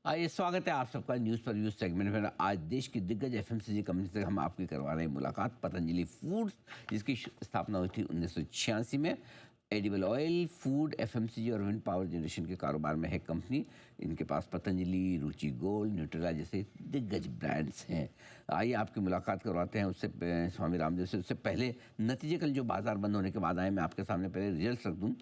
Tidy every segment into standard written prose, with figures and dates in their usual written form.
आइए, स्वागत है आप सबका न्यूज़ पर व्यूज सेगमेंट में। आज देश की दिग्गज एफएमसीजी कंपनी से हम आपकी करवा रहे हैं मुलाकात। पतंजलि फूड्स, जिसकी स्थापना हुई थी 1986 में। एडिबल ऑयल, फूड, एफएमसीजी और विंड पावर जनरेशन के कारोबार में है कंपनी। इनके पास पतंजलि, रुचि गोल्ड, न्यूट्रेला जैसे दिग्गज ब्रांड्स हैं। आइए आपकी मुलाकात करवाते हैं उससे स्वामी रामदेव से। उससे पहले नतीजे कल जो बाजार बंद होने के बाद आए, मैं आपके सामने पहले रिजल्ट रख दूँ।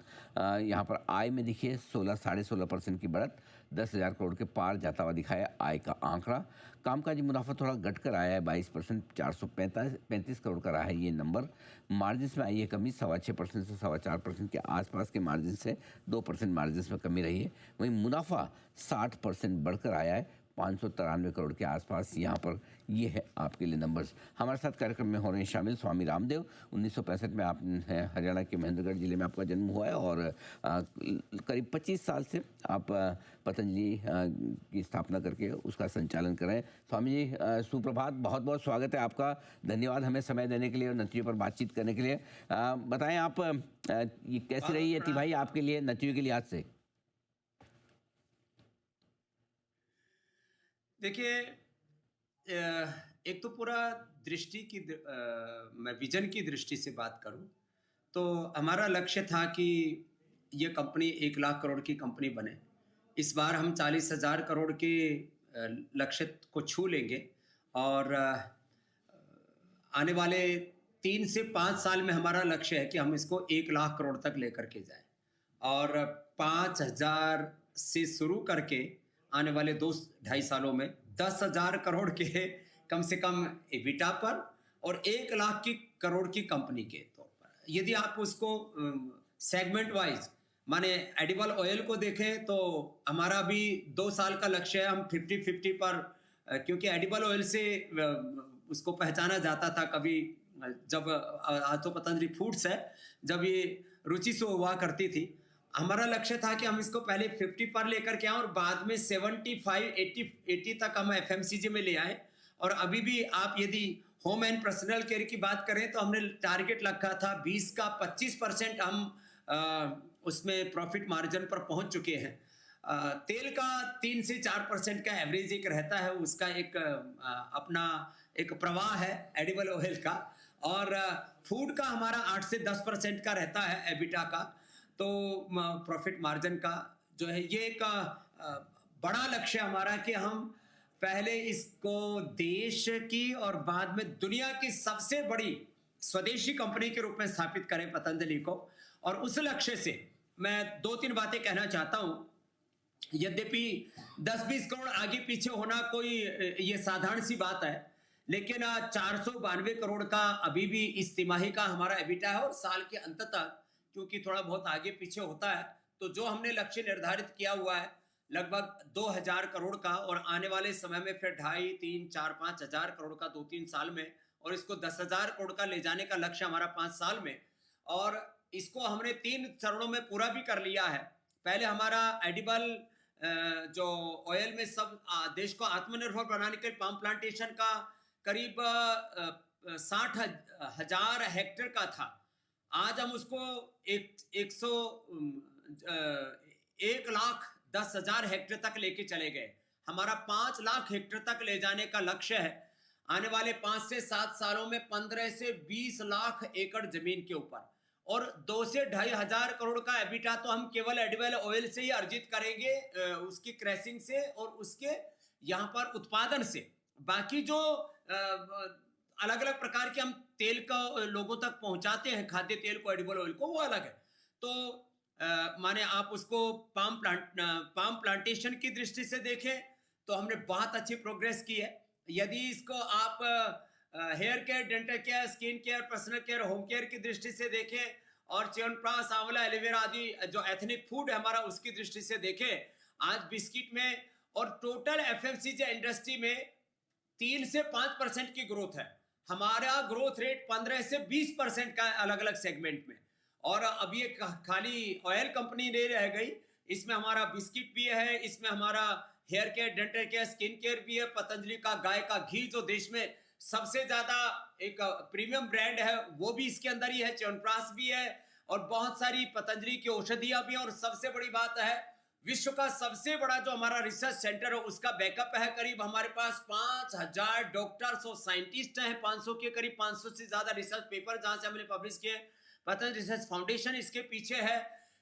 यहाँ पर आय में देखिए 16.5% की बढ़त, 10,000 करोड़ के पार जाता हुआ दिखाया आय का आंकड़ा। कामकाजी मुनाफा थोड़ा घटकर आया है 22%, 435 करोड़ का रहा है ये नंबर। मार्जिन में आई है कमी, 6.25% से 4.25% के आसपास के मार्जिन से 2% मार्जिन में कमी रही है। वहीं मुनाफा 60% बढ़कर आया है, 593 करोड़ के आसपास। यहाँ पर ये है आपके लिए नंबर्स। हमारे साथ कार्यक्रम में हो रहे हैं शामिल स्वामी रामदेव। 1965 में आप हरियाणा के महेंद्रगढ़ जिले में आपका जन्म हुआ है और करीब 25 साल से आप पतंजलि की स्थापना करके उसका संचालन कर रहे हैं। स्वामी जी, सुप्रभात, बहुत बहुत स्वागत है आपका। धन्यवाद हमें समय देने के लिए और नतीजों पर बातचीत करने के लिए। बताएं आप, ये कैसी रही है तिमाही आपके लिए नतीजों के लिहाज से? देखिए, एक तो पूरा मैं विजन की दृष्टि से बात करूं तो हमारा लक्ष्य था कि ये कंपनी 1 लाख करोड़ की कंपनी बने। इस बार हम 40,000 करोड़ के लक्ष्य को छू लेंगे और आने वाले 3 से 5 साल में हमारा लक्ष्य है कि हम इसको 1 लाख करोड़ तक लेकर के जाएं और 5,000 से शुरू करके आने वाले 2-2.5 सालों में 10,000 करोड़ के कम से कम एबिटा पर और 1 लाख की करोड़ की कंपनी के तौर पर। यदि आप उसको सेगमेंट वाइज माने एडिबल ऑयल को देखें तो हमारा भी 2 साल का लक्ष्य है। हम 50-50 पर, क्योंकि एडिबल ऑयल से उसको पहचाना जाता था कभी, जब आज तो पतंजलि फूड्स है, जब ये रुचि से हुआ करती थी। हमारा लक्ष्य था कि हम इसको पहले 50 पर लेकर के आए और बाद में 75-80 तक हम एफएमसीजी में ले आए। और अभी भी आप यदि होम एंड पर्सनल केयर की बात करें तो हमने टारगेट रखा था 20 का 25% हम उसमें प्रॉफिट मार्जिन पर पहुंच चुके हैं। तेल का 3 से 4% का एवरेज एक रहता है, उसका एक अपना एक प्रवाह है एडिबल ऑयल का। और फूड का हमारा 8 से 10% का रहता है एबिटा का। तो प्रॉफिट मार्जिन का जो है ये एक बड़ा लक्ष्य हमारा कि हम पहले इसको देश की और बाद में दुनिया की सबसे बड़ी स्वदेशी कंपनी के रूप में स्थापित करें पतंजलि को। और उस लक्ष्य से मैं 2-3 बातें कहना चाहता हूं। यद्यपि 10-20 करोड़ आगे पीछे होना कोई ये साधारण सी बात है, लेकिन 492 करोड़ का अभी भी इस तिमाही का हमारा एबिटा है। और साल के अंत तक क्योंकि थोड़ा बहुत आगे पीछे होता है, तो जो हमने लक्ष्य निर्धारित किया हुआ है लगभग 2,000 करोड़ का, और आने वाले समय में फिर 2.5, 3, 4, 5,000 करोड़ का 2-3 साल में, और इसको 10,000 करोड़ का ले जाने का लक्ष्य हमारा 5 साल में। और इसको हमने 3 चरणों में पूरा भी कर लिया है। पहले हमारा एडिबल जो ऑयल में सब देश को आत्मनिर्भर बनाने के पाम प्लांटेशन का करीब 60,000 हेक्टेयर का था। आज हम उसको 1,10,000 हेक्टेयर तक लेके चले गए। हमारा 5 लाख हेक्टेयर तक ले जाने का लक्ष्य है। आने वाले 5 से 7 सालों में 15 से 20 लाख एकड़ जमीन के ऊपर, और 2 से 2,500 करोड़ का एबिटा तो हम केवल एडिबल ऑयल से ही अर्जित करेंगे, उसकी क्रैशिंग से और उसके यहाँ पर उत्पादन से। बाकी जो अलग अलग प्रकार के हम तेल का लोगों तक पहुंचाते हैं, खाद्य तेल को, एडिबल ऑयल को, वो अलग है। तो माने आप उसको पाम प्लांटेशन की दृष्टि से देखें तो हमने बहुत अच्छी प्रोग्रेस की है। यदि इसको आप hair care, dental care, skin care, personal care, home care की दृष्टि से देखें, और च्यवनप्राश, आंवला, एलोवेरा आदि जो एथनिक फूड है हमारा, उसकी दृष्टि से देखें, आज बिस्किट में और टोटल एफएमसीजी इंडस्ट्री में 3 से 5% की ग्रोथ है। हमारा ग्रोथ रेट 15 से 20% का है अलग अलग सेगमेंट में। और अब ये खाली ऑयल कंपनी नहीं रह गई, इसमें हमारा बिस्किट भी है, इसमें हमारा hair care, dental care, skin care भी है। पतंजलि का गाय का घी जो देश में सबसे ज्यादा एक प्रीमियम ब्रांड है, वो भी इसके अंदर ही है। च्यवनप्राश भी है और बहुत सारी पतंजलि की औषधियां भी हैं। और सबसे बड़ी बात है, विश्व का सबसे बड़ा जो हमारा रिसर्च सेंटर है उसका बैकअप है। करीब हमारे पास 5,000 डॉक्टर्स और साइंटिस्ट हैं, 500 के करीब 500 से ज्यादा रिसर्च पेपर जहां से हमने पब्लिश किए। पतंजलि रिसर्च फाउंडेशन इसके पीछे है।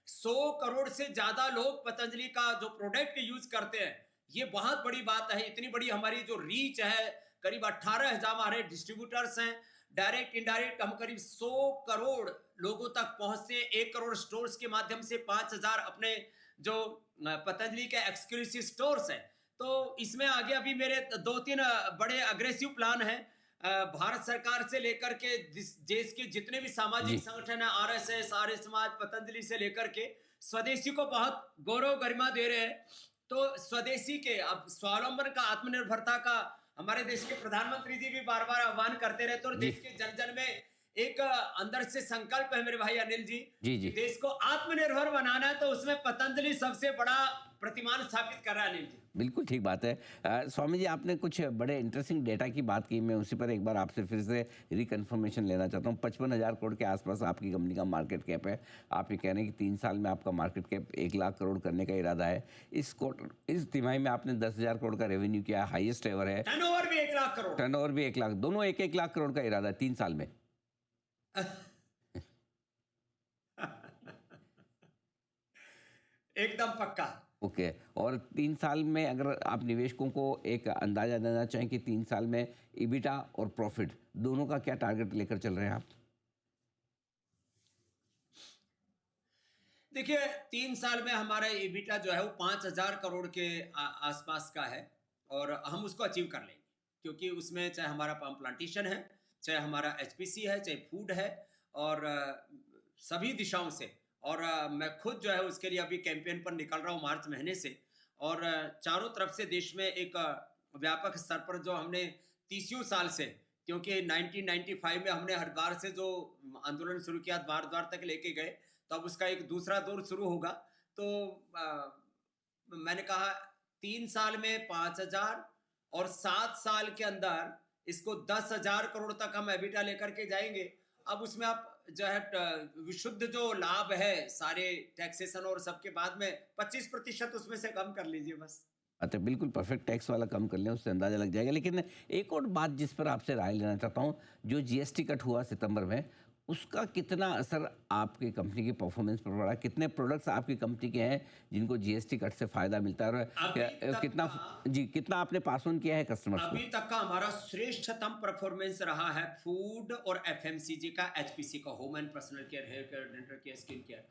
100 करोड़ से ज्यादा लोग पतंजलि का जो प्रोडक्ट यूज करते हैं, ये बहुत बड़ी बात है। इतनी बड़ी हमारी जो रीच है, करीब 18,000 हमारे डिस्ट्रीब्यूटर्स हैं। डायरेक्ट इनडायरेक्ट हम करीब 100 करोड़ लोगों तक पहुंचते हैं। 1 करोड़ स्टोर्स के माध्यम से 5,000 अपने जो पतंजलि के एक्सक्लूसिव स्टोर्स हैं। तो इसमें आगे अभी मेरे 2-3 बड़े अग्रेसिव प्लान हैं। भारत सरकार से लेकर के देश के जितने भी जी सामाजिक संगठन है, आरएसएस, आर्य समाज, पतंजलि से लेकर के स्वदेशी को बहुत गौरव गरिमा दे रहे हैं। तो स्वदेशी के अब स्वावलंबन का, आत्मनिर्भरता का हमारे देश के प्रधानमंत्री जी भी बार बार आह्वान करते रहते, और जी देश के जन जन में एक अंदर से संकल्प है मेरे भाई अनिल जी जी कि जी देश को आत्मनिर्भर बनाना है, तो उसमें पतंजलि सबसे बड़ा प्रतिमान स्थापित कर रहा है। अनिल जी, बिल्कुल ठीक बात है। स्वामी जी, आपने कुछ बड़े इंटरेस्टिंग डेटा की बात की, मैं उसी पर एक बार आपसे फिर से रिकन्फर्मेशन लेना चाहता हूँ। 55,000 करोड़ के आसपास आपकी कंपनी का मार्केट कैप है। आप ये कह रहे हैं कि 3 साल में आपका मार्केट कैप 1 लाख करोड़ करने का इरादा है। इस तिमाही में आपने 10,000 करोड़ का रेवेन्यू किया, हाईएस्ट एवर है। टर्नओवर भी 1 लाख करोड़। टर्नओवर भी 1 लाख, दोनों 1-1 लाख करोड़ का इरादा है 3 साल में। एकदम पक्का। ओके। और 3 साल में अगर आप निवेशकों को एक अंदाजा देना चाहें कि 3 साल में इबिटा और प्रॉफिट दोनों का क्या टारगेट लेकर चल रहे हैं आप? देखिए, 3 साल में हमारा एबिटा जो है वो 5,000 करोड़ के आसपास का है, और हम उसको अचीव कर लेंगे, क्योंकि उसमें चाहे हमारा पाम प्लांटेशन है, चाहे हमारा एचपीसी है, चाहे फूड है, और सभी दिशाओं से। और मैं खुद जो है उसके लिए अभी कैंपेन पर निकल रहा हूँ मार्च महीने से, और चारों तरफ से देश में एक व्यापक स्तर पर जो हमने 30 साल से, क्योंकि 1995 में हमने हरिद्वार से जो आंदोलन शुरू किया, द्वार द्वार तक लेके गए, तो अब उसका एक दूसरा दौर शुरू होगा। तो मैंने कहा 3 साल में 5,000, और 7 साल के अंदर इसको 10,000 करोड़ तक हम एबिटा लेकर के जाएंगे। अब उसमें आप जो है विशुद्ध जो लाभ है सारे टैक्सेशन और सबके बाद में 25% उसमें से कम कर लीजिए बस। अच्छा, बिल्कुल परफेक्ट, टैक्स वाला कम कर लें, उससे अंदाजा लग जाएगा। लेकिन एक और बात जिस पर आपसे राय लेना चाहता हूँ, जो जीएसटी कट हुआ सितंबर में, उसका कितना असर आपकी कंपनी की परफॉर्मेंस पर पड़ा? कितने प्रोडक्ट्स आपकी कंपनी के हैं जिनको जीएसटी कट से फायदा मिलता है, और कितना आपने पास ऑन किया है कस्टमर्स को? अभी तक का हमारा श्रेष्ठतम परफॉर्मेंस रहा है फूड और एफएमसीजी का, एचपीसी का, home and personal care, hair care, dental care, skin care.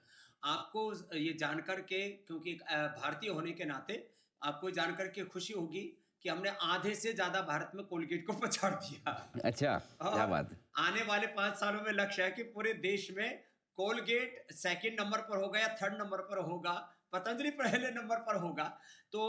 आपको ये जानकर के, क्योंकि एक भारतीय होने के नाते आपको जानकर के खुशी होगी कि हमने आधे से ज्यादा भारत में कोलगेट को पछाड़ दिया। अच्छा, क्या और बात है। आने वाले 5 सालों में लक्ष्य है कि पूरे देश में कोलगेट सेकंड नंबर पर होगा या थर्ड नंबर पर होगा, पतंजलि पहले नंबर पर होगा। तो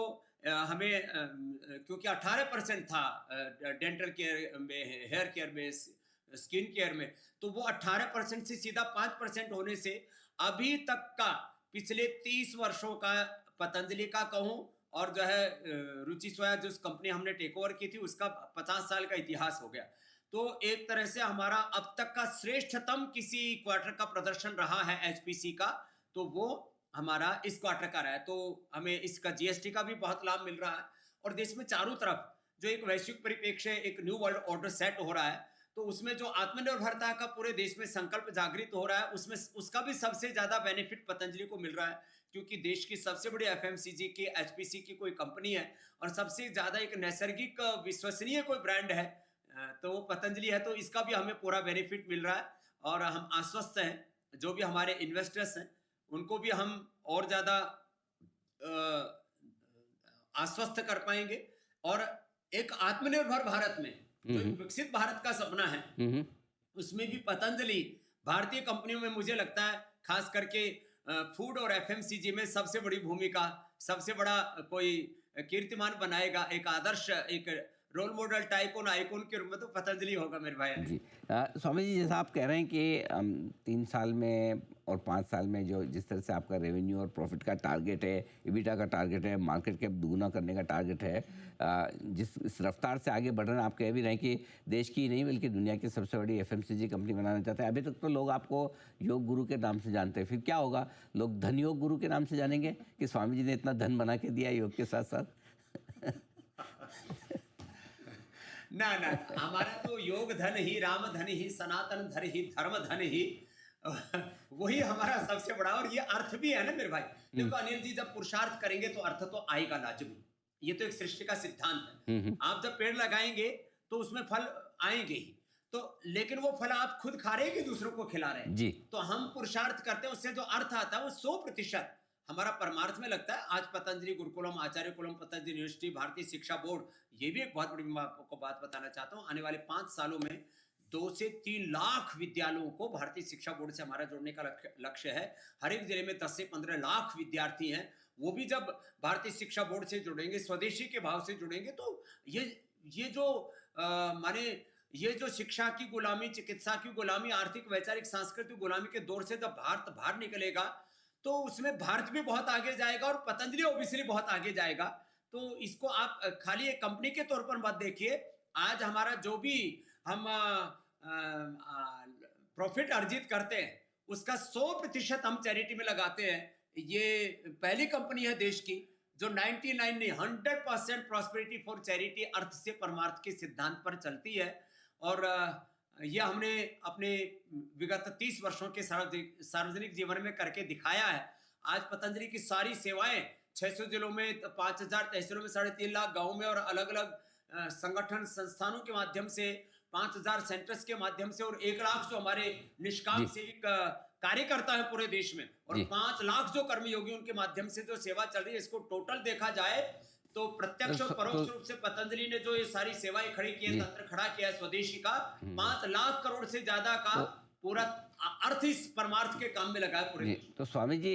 हमें क्योंकि 18% था डेंटल केयर में, हेयर केयर में, स्किन केयर में, तो वो 18% से सीधा 5% होने से अभी तक का पिछले 30 वर्षों का पतंजलि का कहूं, और जो है रुचि सोया जो कंपनी हमने टेक ओवर की थी उसका 50 साल का इतिहास हो गया। तो एक तरह से हमारा अब तक का श्रेष्ठतम किसी क्वार्टर का प्रदर्शन रहा है एचपीसी का, तो वो हमारा इस क्वार्टर का रहा है। तो हमें इसका जीएसटी का भी बहुत लाभ मिल रहा है, और देश में चारों तरफ जो एक वैश्विक परिप्रेक्ष्य, एक न्यू वर्ल्ड ऑर्डर सेट हो रहा है, तो उसमें जो आत्मनिर्भरता का पूरे देश में संकल्प जागृत हो रहा है, उसमें उसका भी सबसे ज्यादा बेनिफिट पतंजलि को मिल रहा है, क्योंकि देश की सबसे बड़ी एफएमसीजी की, एचपीसी की कोई कंपनी है, और सबसे ज्यादा एक नैसर्गिक विश्वसनीय कोई ब्रांड है, तो वो पतंजलि है। तो इसका भी हमें पूरा बेनिफिट मिल रहा है, और हम आश्वस्त हैं। जो भी हमारे इन्वेस्टर्स हैं उनको भी हम और ज्यादा आश्वस्त कर पाएंगे, और एक आत्मनिर्भर भारत में जो एक विकसित भारत का सपना है, उसमें भी पतंजलि भारतीय कंपनियों में मुझे लगता है खास करके फूड और एफएमसीजी में सबसे बड़ी भूमिका, सबसे बड़ा कोई कीर्तिमान बनाएगा, एक आदर्श, एक रोल मॉडल, टाइकोन, आइकोन के रूप में तो पतंजलि होगा मेरे भाई। जी। स्वामी जी, जैसा आप कह रहे हैं कि 3 साल में और 5 साल में जो जिस तरह से आपका रेवेन्यू और प्रॉफिट का टारगेट है, EBITDA का टारगेट है, मार्केट कैप दुगुना करने का टारगेट है, जिस इस रफ्तार से आगे बढ़ रहे हैं, आप कह भी रहे हैं कि देश की नहीं बल्कि दुनिया की सबसे बड़ी FMCG कंपनी बनाना चाहते हैं। अभी तक तो लोग आपको योग गुरु के नाम से जानते हैं, फिर क्या होगा? लोग धन योग गुरु के नाम से जानेंगे कि स्वामी जी ने इतना धन बना के दिया योग के साथ साथ। ना ना, हमारा तो योग धन ही, राम धन ही, सनातन धन ही, धर्म धन ही, वही हमारा सबसे बड़ा। और ये अर्थ भी है ना मेरे भाई। देखो अनिल जी, जब पुरुषार्थ करेंगे तो अर्थ तो आएगा लाजमी, ये तो एक सृष्टि का सिद्धांत है। आप जब पेड़ लगाएंगे तो उसमें फल आएंगे ही, तो लेकिन वो फल आप खुद खा रहे हैं कि दूसरों को खिला रहे हैं? जी। तो हम पुरुषार्थ करते हैं, उससे जो अर्थ आता है वो 100% हमारा परमार्थ में लगता है। आज पतंजलि गुरुकुलम, आचार्य कुलम, पतंजलि यूनिवर्सिटी, भारतीय शिक्षा बोर्ड, ये भी एक बहुत बड़ी मैं आपको बात बताना चाहता हूँ। आने वाले 5 सालों में 2 से 3 लाख विद्यालयों को भारतीय शिक्षा बोर्ड से हमारा जोड़ने का लक्ष्य है। हर एक जिले में 10 से 15 लाख विद्यार्थी हैं। वो भी जब भारतीय शिक्षा बोर्ड से जुड़ेंगे, स्वदेशी के भाव से जुड़ेंगे, तो ये जो माने ये जो शिक्षा की गुलामी, चिकित्सा की गुलामी, आर्थिक, वैचारिक, सांस्कृतिक गुलामी के दौर से जब भारत बाहर निकलेगा, तो उसमें भारत भी बहुत आगे जाएगा और पतंजलि ऑब्वियसली बहुत आगे जाएगा। तो इसको आप खाली एक कंपनी के तौर पर मत देखिए। आज हमारा जो भी हम प्रॉफिट अर्जित करते हैं, उसका 100% हम चैरिटी में लगाते हैं। ये पहली कंपनी है देश की जो 99 नहीं, 100% प्रॉस्पेरिटी फॉर चैरिटी, अर्थ से परमार्थ के सिद्धांत पर चलती है। और ये हमने अपने विगत 30 वर्षों के सार्वजनिक जीवन में करके दिखाया है। आज पतंजलि की सारी सेवाएं 600 जिलों में, 5000 तहसीलों में, 3.5 लाख गाँव में, और अलग अलग संगठन संस्थानों के माध्यम से, 5000 सेंटर्स के माध्यम से, और 1 लाख जो हमारे निष्काम सेविक कार्यकर्ता है पूरे देश में, और 5 लाख जो कर्मयोगी, उनके माध्यम से जो सेवा चल रही है, इसको टोटल देखा जाए तो प्रत्यक्ष और परोक्ष रूप से पतंजलि ने जो ये सारी सेवाएं खड़ी की है, तंत्र खड़ा किया है स्वदेशी का, 5 लाख करोड़ से ज्यादा का पूरा अर्थ इस परमार्थ के काम में लगा है पूरे। तो स्वामी जी,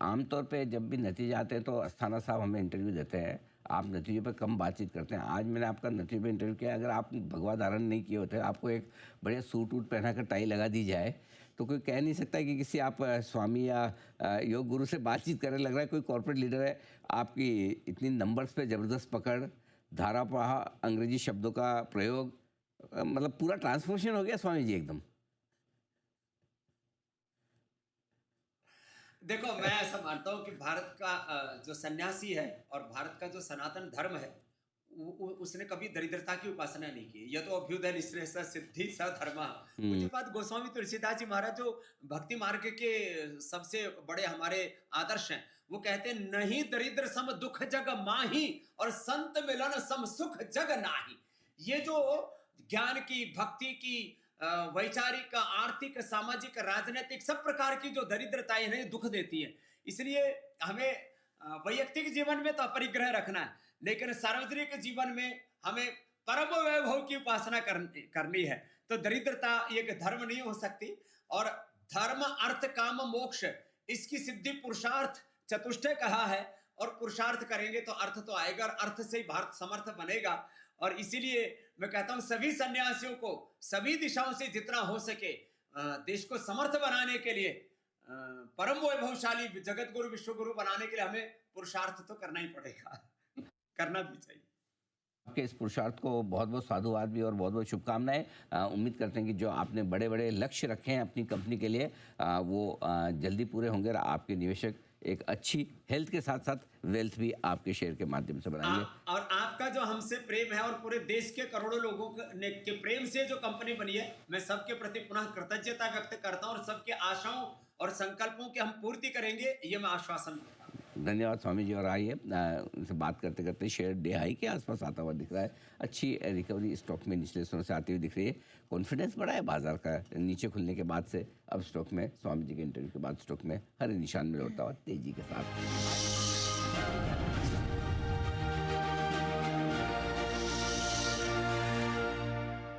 आमतौर पे जब भी नतीजे आते हैं तो अस्थाना साहब हमें इंटरव्यू देते हैं, आप नतीजों पे कम बातचीत करते हैं। आज मैंने आपका नतीजे पे इंटरव्यू किया, अगर आप भगवा धारण नहीं किए होते, आपको एक बढ़िया सूट वूट पहना कर टाई लगा दी जाए, तो कोई कह नहीं सकता कि किसी आप स्वामी या योग गुरु से बातचीत करने लग रहा है। कोई कॉर्पोरेट लीडर है, आपकी इतनी नंबर्स पे ज़बरदस्त पकड़, धाराप्रवाह, अंग्रेजी शब्दों का प्रयोग, मतलब पूरा ट्रांसफॉर्मेशन हो गया स्वामी जी एकदम। देखो, मैं ऐसा मानता हूँ कि भारत का जो सन्यासी है और भारत का जो सनातन धर्म है, उसने कभी दरिद्रता की उपासना नहीं की। यह तो अभ्युदय निःश्रेय सिद्धि स धर्म। मुझे बात गोस्वामी तुलसीदास जी महाराज जो भक्ति मार्ग के सबसे बड़े हमारे आदर्श हैं, वो कहते हैं, नहीं दरिद्र सम दुख जग माही, और संत मिलन सम सुख जग नाही। ये जो ज्ञान की, भक्ति की, वैचारिक, आर्थिक, सामाजिक, राजनीतिक सब प्रकार की जो दरिद्रताएं हैं, दुख देती है। इसलिए हमें वैयक्तिक जीवन में तो अपरिग्रह रखना है, लेकिन सार्वजनिक जीवन में हमें परम वैभव की उपासना करनी है। तो दरिद्रता एक धर्म नहीं हो सकती। और धर्म, अर्थ, काम, मोक्ष, इसकी सिद्धि पुरुषार्थ चतुष्टय कहा है, और पुरुषार्थ करेंगे तो अर्थ तो आएगा, और अर्थ से ही भारत समर्थ बनेगा। और इसीलिए मैं कहता हूं सभी सन्यासियों को सभी दिशाओं से जितना हो सके देश को समर्थ बनाने के लिए, परम वैभवशाली जगत गुरु, विश्व गुरु बनाने के लिए हमें पुरुषार्थ तो करना ही पड़ेगा, करना भी चाहिए। आपके इस पुरुषार्थ को बहुत बहुत साधुवाद भी और बहुत बहुत शुभकामनाएं। उम्मीद करते हैं कि जो आपने बड़े बड़े लक्ष्य रखे हैं अपनी कंपनी के लिए, वो जल्दी पूरे होंगे, और आपके निवेशक एक अच्छी हेल्थ के साथ साथ वेल्थ भी आपके शेयर के माध्यम से बनाएंगे। और आपका जो हमसे प्रेम है, और पूरे देश के करोड़ों लोगों के प्रेम से जो कंपनी बनी है, मैं सबके प्रति पुनः कृतज्ञता व्यक्त करता हूँ, और सबके आशाओं और संकल्पों की हम पूर्ति करेंगे, ये मैं आश्वासन देता हूँ। धन्यवाद स्वामी जी। और आइए, उनसे बात करते करते शेयर डे हाई के आसपास आता हुआ दिख रहा है, अच्छी रिकवरी स्टॉक में निचले स्तरों से आती हुई दिख रही है। कॉन्फिडेंस बढ़ा है बाजार का नीचे खुलने के बाद से। अब स्टॉक में स्वामी जी के इंटरव्यू के बाद स्टॉक में हर निशान में लौटता हुआ तेजी के साथ।